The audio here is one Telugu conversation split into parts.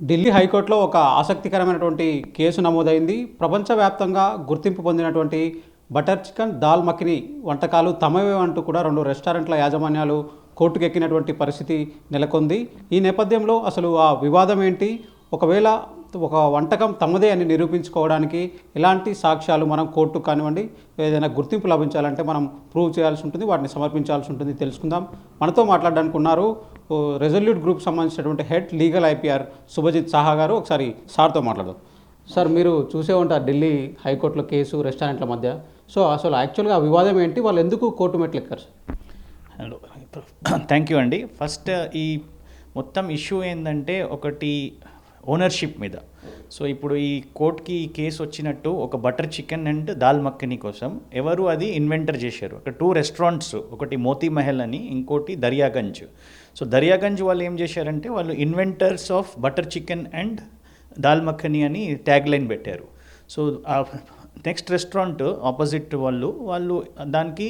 ఢిల్లీ హైకోర్టులో ఒక ఆసక్తికరమైనటువంటి కేసు నమోదైంది. ప్రపంచవ్యాప్తంగా గుర్తింపు పొందినటువంటి బటర్ చికెన్, దాల్ మఖిని వంటకాలు తమవే అంటూ కూడా 2 రెస్టారెంట్ల యాజమాన్యాలు కోర్టుకెక్కినటువంటి పరిస్థితి నెలకొంది. ఈ నేపథ్యంలో అసలు ఆ వివాదం ఏంటి? ఒకవేళ ఒక వంటకం తమదే అని నిరూపించుకోవడానికి ఎలాంటి సాక్ష్యాలు మనం కోర్టు కానివ్వండి, ఏదైనా గుర్తింపు లభించాలంటే మనం ప్రూవ్ చేయాల్సి ఉంటుంది, వాటిని సమర్పించాల్సి ఉంటుంది. తెలుసుకుందాం. మనతో మాట్లాడడానికి ఉన్నారు రెజల్యూట్ గ్రూప్ సంబంధించినటువంటి హెడ్ లీగల్ ఐపీఆర్ శుభజిత్ సాహా గారు. ఒకసారి సార్తో మాట్లాడదాం. సార్, మీరు చూసే ఉంటారు ఢిల్లీ హైకోర్టులో కేసు రెస్టారెంట్ల మధ్య. సో అసలు యాక్చువల్గా ఆ వివాదం ఏంటి? వాళ్ళు ఎందుకు కోర్టు మెట్లు ఎక్కారు? హలో, థ్యాంక్ యూ అండి. ఫస్ట్ ఈ మొత్తం ఇష్యూ ఏంటంటే ఒకటి ఓనర్షిప్ మీద. సో ఇప్పుడు ఈ కోర్టుకి ఈ కేసు వచ్చినట్టు ఒక బటర్ చికెన్ అండ్ దాల్ మక్కని కోసం ఎవరు అది ఇన్వెంటర్ చేశారు. అక్కడ 2 రెస్టారెంట్స్, ఒకటి మోతీ మహల్ అని, ఇంకోటి దర్యాగంజ్. సో దర్యాగంజ్ వాళ్ళు ఏం చేశారంటే వాళ్ళు inventors of butter chicken and dal makhani అని ట్యాగ్ లైన్ పెట్టారు. సో నెక్స్ట్ రెస్టారెంట్ ఆపోజిట్ వాళ్ళు దానికి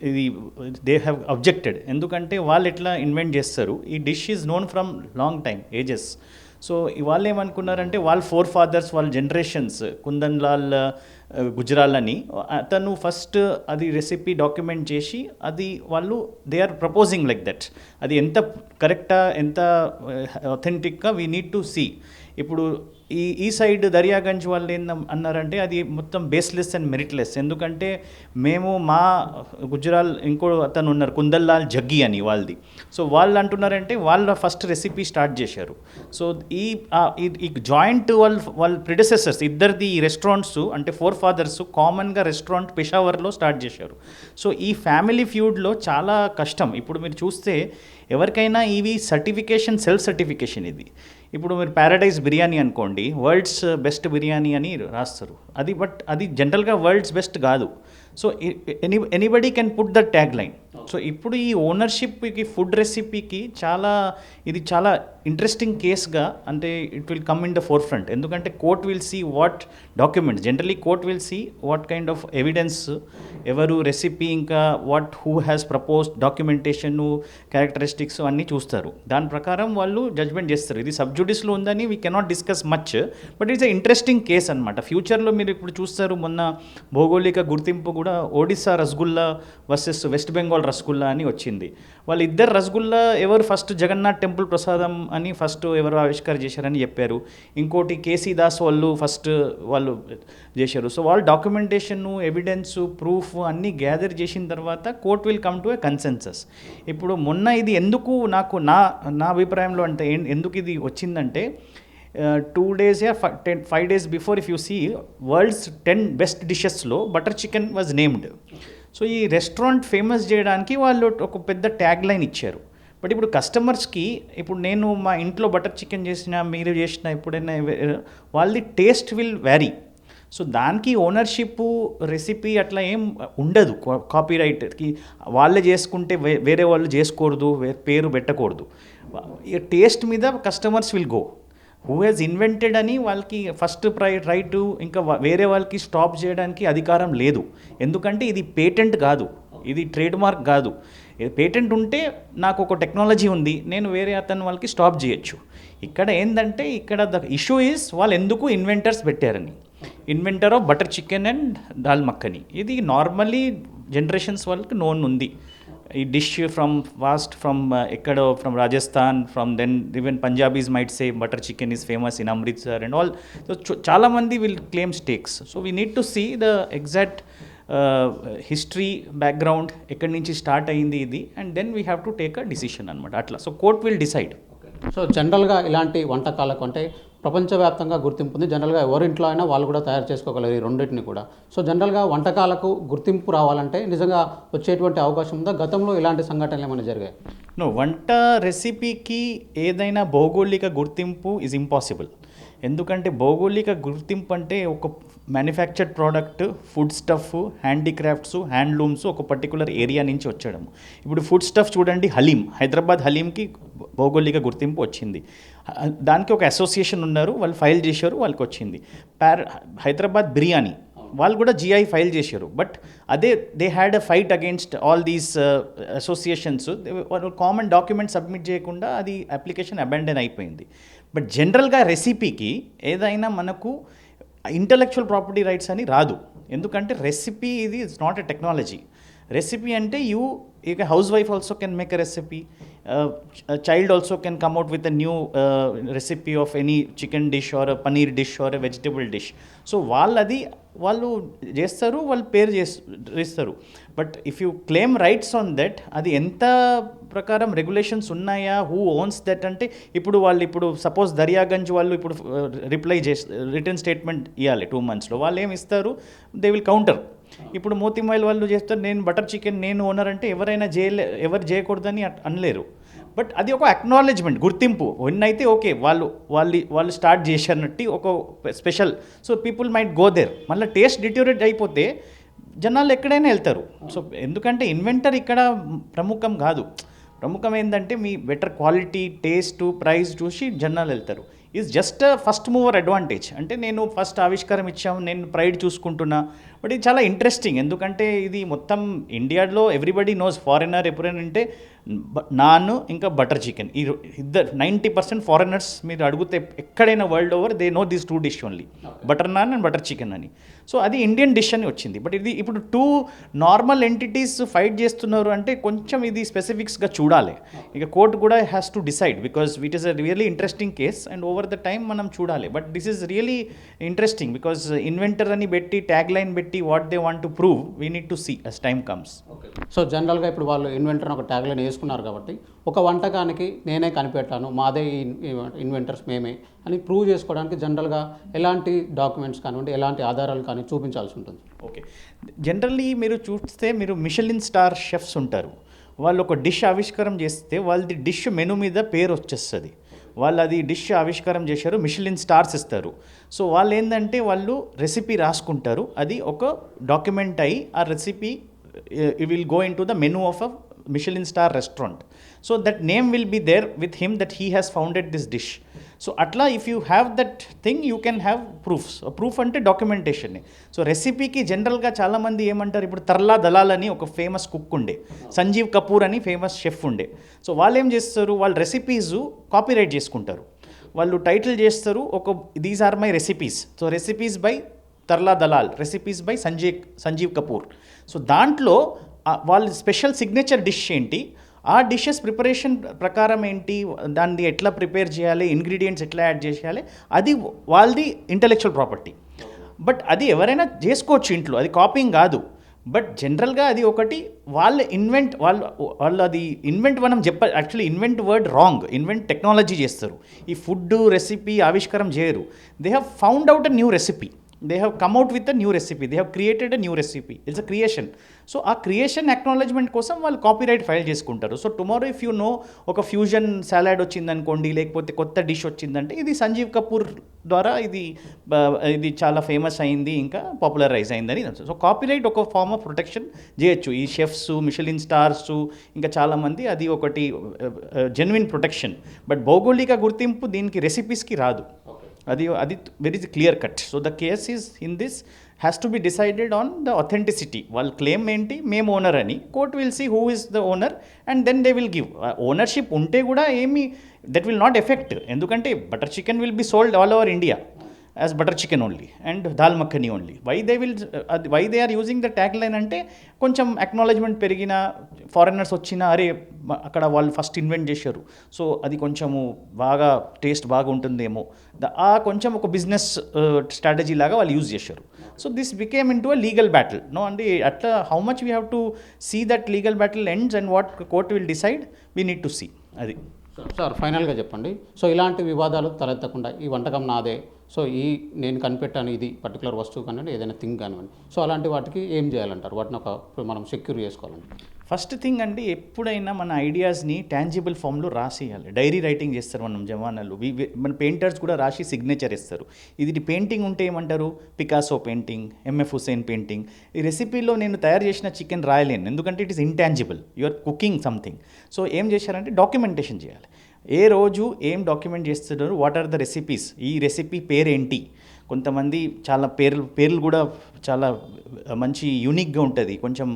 ఇది దే హ్యావ్ అబ్జెక్టెడ్. ఎందుకంటే వాళ్ళు ఎట్లా ఇన్వెంట్ చేస్తారు, ఈ dish is known from long time ages. So వాళ్ళు ఏమనుకున్నారంటే వాళ్ళ 4 fathers, వాళ్ళ జనరేషన్స్, కుందన్ లాల్ గుజరాల్ అని అతను ఫస్ట్ అది రెసిపీ డాక్యుమెంట్ చేసి అది వాళ్ళు they are proposing like that. అది ఎంత కరెక్టా, ఎంత అథెంటిక్గా వీ నీడ్ టు సీ. ఇప్పుడు ఈ సైడ్ దర్యాగంజ్ వాళ్ళు అన్నారంటే అది మొత్తం బేస్లెస్ అండ్ మెరిట్లెస్. ఎందుకంటే మేము మా గుజరాల్ ఇంకో అతను ఉన్నారు కుందల్లాల్ జగ్గి అని వాళ్ళది. సో వాళ్ళు అంటున్నారంటే వాళ్ళ ఫస్ట్ రెసిపీ స్టార్ట్ చేశారు. సో ఈ జాయింట్ వాళ్ళ ప్రిడెసెసర్స్ ఇద్దరిది ఈ రెస్టారెంట్స్ అంటే 4 fathers కామన్గా రెస్టారెంట్ పెషావర్లో స్టార్ట్ చేశారు. సో ఈ ఫ్యామిలీ ఫ్యూడ్లో చాలా కష్టం. ఇప్పుడు మీరు చూస్తే ఎవరికైనా ఇవి సర్టిఫికేషన్, సెల్ఫ్ సర్టిఫికేషన్ ఇది. ఇప్పుడు మీరు ప్యారడైజ్ బిర్యానీ అనుకోండి, వరల్డ్స్ బెస్ట్ బిర్యానీ అని రాస్తారు అది, బట్ అది జనరల్గా వరల్డ్స్ బెస్ట్ కాదు. So anybody can put the tag line. So ఇప్పుడు ఈ ఓనర్షిప్కి, ఫుడ్ రెసిపీకి ఇది చాలా ఇంట్రెస్టింగ్ కేస్గా, అంటే it will come in the forefront. ఎందుకంటే court will see what documents, generally court will see what kind of evidence, ఎవరు రెసిపీ, ఇంకా who has proposed documentation, characteristics అన్నీ చూస్తారు. దాని ప్రకారం వాళ్ళు జడ్జ్మెంట్ చేస్తారు. ఇది సబ్జుడిస్లో ఉందని we cannot discuss much, but it's a interesting case అనమాట. ఫ్యూచర్లో మీరు ఇప్పుడు చూస్తారు, మొన్న భౌగోళిక గుర్తింపు కూడా ఒడిస్సా రసగుల్లా వర్సెస్ వెస్ట్ బెంగాల్ రసగుల్లా అని వచ్చింది. వాళ్ళిద్దరు రసగుల్లా ఎవరు ఫస్ట్ జగన్నాథ్ టెంపుల్ ప్రసాదం అని ఫస్ట్ ఎవరు ఆవిష్కారం చేశారని చెప్పారు. ఇంకోటి కేసీ దాస్ వాళ్ళు ఫస్ట్ వాళ్ళు చేశారు. సో వాళ్ళు డాక్యుమెంటేషన్, ఎవిడెన్స్, ప్రూఫ్ అన్నీ గ్యాదర్ చేసిన తర్వాత court will come to a consensus. ఇప్పుడు మొన్న ఇది ఎందుకు నాకు నా అభిప్రాయంలో అంటే ఎందుకు ఇది వచ్చిందంటే 2 days 5 days before, if you see world's 10 best డిషెస్లో butter chicken was named. So ఈ రెస్టారెంట్ ఫేమస్ చేయడానికి వాళ్ళు ఒక పెద్ద ట్యాగ్ లైన్ ఇచ్చారు. బట్ ఇప్పుడు కస్టమర్స్కి, ఇప్పుడు నేను మా ఇంట్లో బటర్ చికెన్ చేసిన, మీరు చేసిన, ఎప్పుడైనా వాళ్ళది టేస్ట్ విల్ వ్యారీ. సో దానికి ఓనర్షిప్, రెసిపీ అట్లా ఏం ఉండదు. కాపీరైట్కి వాళ్ళే చేసుకుంటే వేరే వాళ్ళు చేసుకోకూడదు, పేరు పెట్టకూడదు. టేస్ట్ మీద customers will go. Who has invented అని వాళ్ళకి ఫస్ట్ రైట్, ఇంకా వేరే వాళ్ళకి స్టాప్ చేయడానికి అధికారం లేదు. ఎందుకంటే ఇది పేటెంట్ కాదు, ఇది ట్రేడ్ మార్క్ కాదు. పేటెంట్ ఉంటే నాకు ఒక టెక్నాలజీ ఉంది, నేను వేరే అతను వాళ్ళకి స్టాప్ చేయొచ్చు. ఇక్కడ ఏంటంటే ఇక్కడ ద ఇష్యూ ఈజ్ వాళ్ళు ఎందుకు ఇన్వెంటర్స్ పెట్టారని. Inventor of butter chicken and dal makhani, ఇది నార్మల్లీ జనరేషన్స్ వాళ్ళకి నోన్ ఉంది. ఈ డిష్ ఫ్రమ్ ఎక్కడో from Rajasthan, from then even Punjabis might say butter chicken is famous in Amritsar and all. So చాలామంది will claim stakes. So we need to see the exact history, background, ఎక్కడి నుంచి స్టార్ట్ అయింది ఇది, and then we have to take a decision అనమాట. అట్లా so court will decide. So జనరల్గా ఇలాంటి వంటకాలకు అంటే ప్రపంచవ్యాప్తంగా గుర్తింపు ఉంది. జనరల్గా ఎవరింట్లో అయినా వాళ్ళు కూడా తయారు చేసుకోగలరు ఈ రెండింటిని కూడా. సో జనరల్గా వంటకాలకు గుర్తింపు రావాలంటే నిజంగా వచ్చేటువంటి అవకాశం ఉందా? గతంలో ఇలాంటి సంఘటనలు ఏమైనా జరిగాయి? వంట రెసిపీకి ఏదైనా భౌగోళిక గుర్తింపు ఈజ్ ఇంపాసిబుల్. ఎందుకంటే భౌగోళిక గుర్తింపు అంటే ఒక manufactured product, food stuff, handicrafts, handlooms ఒక పర్టికులర్ ఏరియా నుంచి వచ్చడం. ఇప్పుడు ఫుడ్ స్టఫ్ చూడండి, హలీం, హైదరాబాద్ హలీంకి భౌగోళిక గుర్తింపు వచ్చింది. దానికి ఒక అసోసియేషన్ ఉన్నారు, వాళ్ళు ఫైల్ చేశారు, వాళ్ళకి వచ్చింది. హైదరాబాద్ బిర్యానీ వాళ్ళు కూడా జిఐ ఫైల్ చేశారు. బట్ అదే they had a fight against all these associations. Common document submit చేయకుండా అది అప్లికేషన్ అబాండన్ అయిపోయింది. బట్ జనరల్గా రెసిపీకి ఏదైనా మనకు ఇంటలెక్చువల్ ప్రాపర్టీ రైట్స్ అని రాదు. ఎందుకంటే రెసిపీ ఇది it's not a technology. Recipe అంటే ఇక house wife also can make a recipe, child also can come out with a new recipe of any chicken dish or paneer dish or a vegetable dish. So వాళ్ళు చేస్తారు, వాళ్ళు పేరు చేస్తారు. But if you claim rights on that, అది ఎంత ప్రకారం రెగ్యులేషన్స్ ఉన్నాయా, హూ ఓన్స్ దట్ అంటే ఇప్పుడు సపోజ్ దర్యాగంజ్ వాళ్ళు ఇప్పుడు రిప్లై రిటర్న్ స్టేట్మెంట్ ఇవ్వాలి 2 monthsలో. వాళ్ళు ఏమి ఇస్తారు, దే విల్ కౌంటర్. ఇప్పుడు మోతిమాయిల్ వాళ్ళు చేస్తారు, నేను బటర్ చికెన్ నేను ఓనర్ అంటే ఎవరు చేయకూడదని అనలేరు. బట్ అది ఒక అక్నాలెడ్జ్మెంట్, గుర్తింపు. అయితే ఓకే వాళ్ళు స్టార్ట్ చేశారన్నట్టు ఒక special. So people might go there. మళ్ళీ టేస్ట్ డిటోరేట్ అయిపోతే జనాలు ఎక్కడైనా వెళ్తారు. సో ఎందుకంటే ఇన్వెంటర్ ఇక్కడ ప్రముఖం కాదు. ప్రముఖం ఏంటంటే మీ బెటర్ క్వాలిటీ, టేస్ట్, ప్రైస్ చూసి జనాలు వెళ్తారు. Is just first mover advantage. అంటే నేను ఫస్ట్ ఆవిష్కారం ఇచ్చాము, నేను ప్రైడ్ చూసుకుంటున్నా. బట్ ఇది చాలా ఇంట్రెస్టింగ్. ఎందుకంటే ఇది మొత్తం ఇండియాలో ఎవ్రీబడి నోస్. ఫారినర్ ఎప్పుడైనా అంటే నాన్ ఇంకా బటర్ చికెన్, ఈ ఇద్దరు 90% ఫారినర్స్ మీరు అడిగితే ఎక్కడైనా world over they know these 2 dish only, butter non and butter chicken అని. సో అది ఇండియన్ డిష్ అని వచ్చింది. బట్ ఇది ఇప్పుడు 2 నార్మల్ ఎంటిటీస్ ఫైట్ చేస్తున్నారు అంటే కొంచెం ఇది స్పెసిఫిక్స్గా చూడాలి. ఇక కోర్ట్ కూడా has to decide, because it is a really interesting case and over the time మనం చూడాలి. But this is really interesting because inventor అని పెట్టి ట్యాగ్ లైన్ పెట్టి what they want to prove we need to see as time comes. So జనరల్గా ఇప్పుడు వాళ్ళు ఇన్వెంటర్ ఒక ట్యాగ్ లైన్ వేసుకున్నారు కాబట్టి ఒక వంటకానికి నేనే కనిపెట్టాను, మాదే ఇన్వెంటర్స్ మేమే అని ప్రూవ్ చేసుకోవడానికి జనరల్గా ఎలాంటి డాక్యుమెంట్స్ కానివ్వండి, ఎలాంటి ఆధారాలు కానీ చూపించాల్సి ఉంటుంది? ఓకే, జనరల్లీ మీరు చూస్తే మీరు మిషలిన్ స్టార్ షెఫ్స్ ఉంటారు. వాళ్ళు ఒక డిష్ ఆవిష్కారం చేస్తే వాళ్ళది డిష్ మెనూ మీద పేరు వచ్చేస్తుంది. వాళ్ళు అది డిష్ ఆవిష్కారం చేశారు, మిషలిన్ స్టార్స్ ఇస్తారు. సో వాళ్ళు ఏంటంటే వాళ్ళు రెసిపీ రాసుకుంటారు, అది ఒక డాక్యుమెంట్ అయ్యి ఆ recipe it will go into the menu of a Michelin star restaurant. So that name will be there with him that he has founded this dish. So atla if you have that thing you can have proofs. A proof ante documentation. So recipe ki general ga chaala mandi emantaru, ippudu Tarla Dalal ani oka famous cook unde, Sanjeev Kapoor ani famous chef unde. So వాళ్ళు ఏం చేస్తారు, వాళ్ళ రెసిపీస్ కాపీరైట్ చేసుకుంటారు. వాళ్ళు టైటిల్ చేస్తారు ఒక these are my recipes. So recipes by Tarla Dalal, recipes by Sanjeev Kapoor. So దాంట్లో వాళ్ళ స్పెషల్ సిగ్నేచర్ డిష్ ఏంటి, ఆ డిషెస్ ప్రిపరేషన్ ప్రకారం ఏంటి, దాన్ని ఎట్లా ప్రిపేర్ చేయాలి, ఇంగ్రీడియంట్స్ ఎట్లా యాడ్ చేయాలి, అది వాళ్ళది ఇంటలెక్చువల్ ప్రాపర్టీ. బట్ అది ఎవరైనా చేసుకోవచ్చు ఇంట్లో, అది కాపీయింగ్ కాదు. బట్ జనరల్గా అది ఒకటి వాళ్ళు అది ఇన్వెంట్ మనం actually invent word wrong. Invent technology చేస్తారు, ఈ ఫుడ్ రెసిపీ ఆవిష్కారం చేయరు. They have found out a new recipe. They have come out with a new recipe. They have created a new recipe. It's a creation. So ఆ క్రియేషన్ అక్నాలెడ్జ్మెంట్ కోసం వాళ్ళు కాపీరైట్ ఫైల్ చేసుకుంటారు. So tomorrow if you know ఒక ఫ్యూజన్ సాలాడ్ వచ్చిందనుకోండి, లేకపోతే కొత్త డిష్ వచ్చిందంటే ఇది సంజీవ్ కపూర్ ద్వారా ఇది చాలా ఫేమస్ అయింది, ఇంకా పాపులరైజ్ అయిందని. సో కాపీరైట్ ఒక ఫార్మ్ ఆఫ్ ప్రొటెక్షన్ చేయొచ్చు. ఈ షెఫ్స్, మిషలిన్ స్టార్స్, ఇంకా చాలామంది అది ఒకటి జెన్యున్ ప్రొటెక్షన్. బట్ భౌగోళిక గుర్తింపు దీనికి రెసిపీస్కి రాదు. అది very clear cut. So the case is in this has to be decided on the authenticity. వాళ్ళ క్లెయిమ్ ఏంటి, మేము ఓనర్ అని. Court will see who is the owner and then they will give. Ownership ఉంటే కూడా ఏమి దట్ విల్ నాట్ ఎఫెక్ట్. ఎందుకంటే butter chicken will be sold all over India as butter chicken only and dal makhani only. Why they are using the tagline ante కొంచెం అక్నాలెడ్జ్మెంట్ పెరిగిన, ఫారినర్స్ వచ్చిన అరే అక్కడ వాళ్ళు ఫస్ట్ ఇన్వెంట్ చేశారు, సో అది కొంచెము బాగా టేస్ట్ బాగా ఉంటుందేమో, ఆ కొంచెం ఒక బిజినెస్ స్ట్రాటజీ లాగా వాళ్ళు యూజ్ చేశారు. So this became into a legal battle. No అంటే అట్లా how much we have to see that legal battle ends and what court will decide we need to see. అది సార్ ఫైనల్గా చెప్పండి. సో ఇలాంటి వివాదాలు తలెత్తకుండా ఈ వంటకం నాదే, సో నేను కనిపెట్టాను ఇది పర్టికులర్ వస్తువు కానివ్వండి, ఏదైనా థింగ్ కానివ్వండి, సో అలాంటి వాటికి ఏం చేయాలంటారు, వాటిని మనం సెక్యూర్ చేసుకోవాలంటే? ఫస్ట్ థింగ్ అంటే ఎప్పుడైనా మన ఐడియాస్ని ట్యాంజిబుల్ ఫామ్లో రాసేయాలి. డైరీ రైటింగ్ చేస్తారు మనం జమానాలు. మన పెయింటర్స్ కూడా రాసి సిగ్నేచర్ ఇస్తారు. ఇది పెయింటింగ్ ఉంటే ఏమంటారు, Picasso painting, MF Hussain painting. ఈ రెసిపీలో నేను తయారు చేసిన చికెన్ రాయలేను, ఎందుకంటే it is intangible, you are cooking something. So ఏం చేశారంటే డాక్యుమెంటేషన్ చేయాలి. ఏ రోజు ఏం డాక్యుమెంట్ చేస్తున్నారు, వాట్ ఆర్ ద రెసిపీస్, ఈ రెసిపీ పేరేంటి, కొంతమంది చాలా పేర్లు కూడా చాలా మంచి యూనిక్గా ఉంటుంది, కొంచెం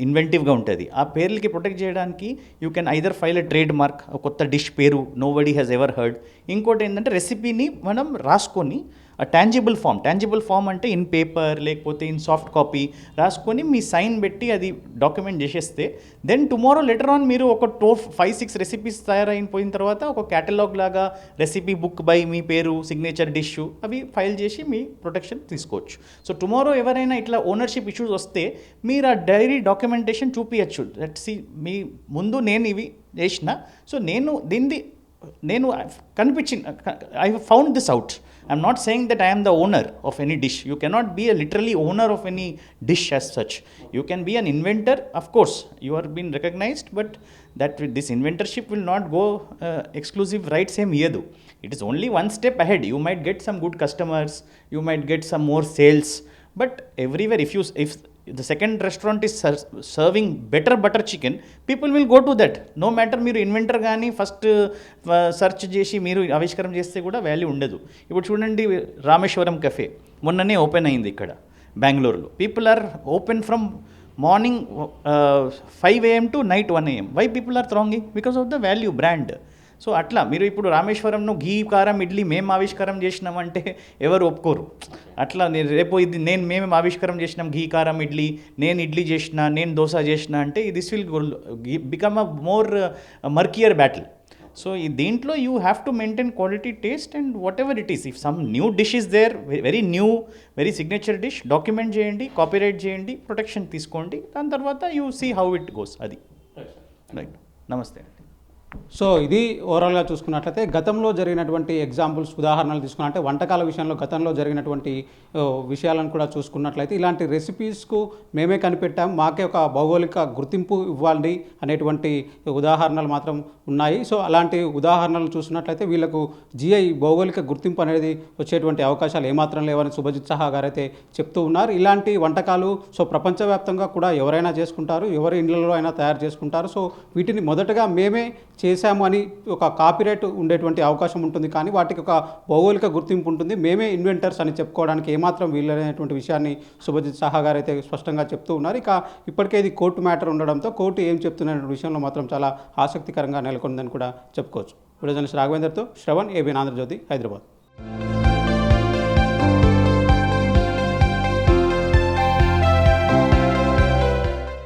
ఇన్వెంటివ్గా ఉంటుంది. ఆ పేర్లకి ప్రొటెక్ట్ చేయడానికి you can either file a trade mark, కొత్త డిష్ పేరు nobody has ever heard. ఇంకోటి ఏంటంటే రెసిపీని మనం రాసుకొని టాంజిబుల్ ఫామ్ అంటే ఇన్ పేపర్ లేకపోతే ఇన్ సాఫ్ట్ కాపీ రాసుకొని మీ సైన్ పెట్టి అది డాక్యుమెంట్ చేసేస్తే దెన్ టుమారో లెటర్ ఆన్ మీరు ఒక 5-6 రెసిపీస్ తయారైపోయిన తర్వాత ఒక క్యాటలాగ్ లాగా రెసిపీ బుక్ బై మీ పేరు సిగ్నేచర్ డిష్ అవి ఫైల్ చేసి మీ ప్రొటెక్షన్ తీసుకోవచ్చు. సో టుమారో ఎవరైనా ఇట్లా ఓనర్షిప్ ఇష్యూస్ వస్తే మీరు ఆ డైరీ డాక్యుమెంటేషన్ చూపించచ్చు. సి మీ ముందు నేను ఇవి చేసిన, సో నేను కనిపించిన I found this out. I'm not saying that I am the owner of any dish. You cannot be a literally owner of any dish as such. You can be an inventor, of course. You are being recognized, but this inventorship will not go exclusive rights same yedu. It is only one step ahead. You might get some good customers, you might get some more sales, but everywhere if the second restaurant is serving better butter chicken, people will go to that. No matter మీరు ఇన్వెంటర్ కానీ ఫస్ట్ సెర్చ్ చేసి మీరు ఆవిష్కారం చేస్తే కూడా వాల్యూ ఉండదు. ఇప్పుడు చూడండి రామేశ్వరం కెఫే మొన్ననే ఓపెన్ అయింది ఇక్కడ బెంగళూరులో. People are open from morning 5 AM to night 1 AM. Why people are thronging? Because of the value brand. So అట్లా మీరు ఇప్పుడు రామేశ్వరంలో ఘీ కారం ఇడ్లీ మేము ఆవిష్కారం చేసినామంటే ఎవరు ఒప్పుకోరు. అట్లా రేపు ఇది మేము ఆవిష్కారం చేసినాం ఘీ కారం ఇడ్లీ, నేను ఇడ్లీ చేసిన, నేను దోశ చేసిన అంటే this will become a more murkier battle. So దీంట్లో you have to maintain quality, taste and whatever it is. If some new dish is there, very new, very signature dish, document చేయండి, కాపీరైట్ చేయండి, ప్రొటెక్షన్ తీసుకోండి, దాని తర్వాత you see how it goes. అది రైట్. నమస్తే. సో ఇది ఓవరాల్గా చూసుకున్నట్లయితే గతంలో జరిగినటువంటి ఎగ్జాంపుల్స్, ఉదాహరణలు తీసుకున్నట్లయితే వంటకాల విషయంలో గతంలో జరిగినటువంటి విషయాలను కూడా చూసుకున్నట్లయితే ఇలాంటి రెసిపీస్కు మేమే కనిపెట్టాం, మాకే ఒక భౌగోళిక గుర్తింపు ఇవ్వాలి అనేటువంటి ఉదాహరణలు మాత్రం ఉన్నాయి. సో అలాంటి ఉదాహరణలు చూసినట్లయితే వీళ్ళకు జిఐ భౌగోళిక గుర్తింపు అనేది వచ్చేటువంటి అవకాశాలు ఏమాత్రం లేవని సుభజిత్ సహా గారు అయితే చెప్తూ ఉన్నారు. ఇలాంటి వంటకాలు సో ప్రపంచవ్యాప్తంగా కూడా ఎవరైనా చేసుకుంటారు, ఎవరి ఇళ్లలో అయినా తయారు చేసుకుంటారు. సో వీటిని మొదటగా మేమే చేశాము అని ఒక కాపీరైట్ ఉండేటువంటి అవకాశం ఉంటుంది, కానీ వాటికి ఒక భౌగోళిక గుర్తింపు ఉంటుంది. మేమే ఇన్వెంటర్స్ అని చెప్పుకోవడానికి ఏమాత్రం వీలైనటువంటి విషయాన్ని సుభజిత్ సహా గారు అయితే స్పష్టంగా చెప్తూ ఉన్నారు. ఇక ఇప్పటికే ఇది కోర్టు మ్యాటర్ ఉండడంతో కోర్టు ఏం చెప్తున్న విషయంలో మాత్రం చాలా ఆసక్తికరంగా నెలకొందని కూడా చెప్పుకోవచ్చు. వీడియో జర్నలిస్ట్ రాఘవేందర్తో శ్రవణ్, ఏబిఎన్ ఆంధ్రజ్యోతి, హైదరాబాద్.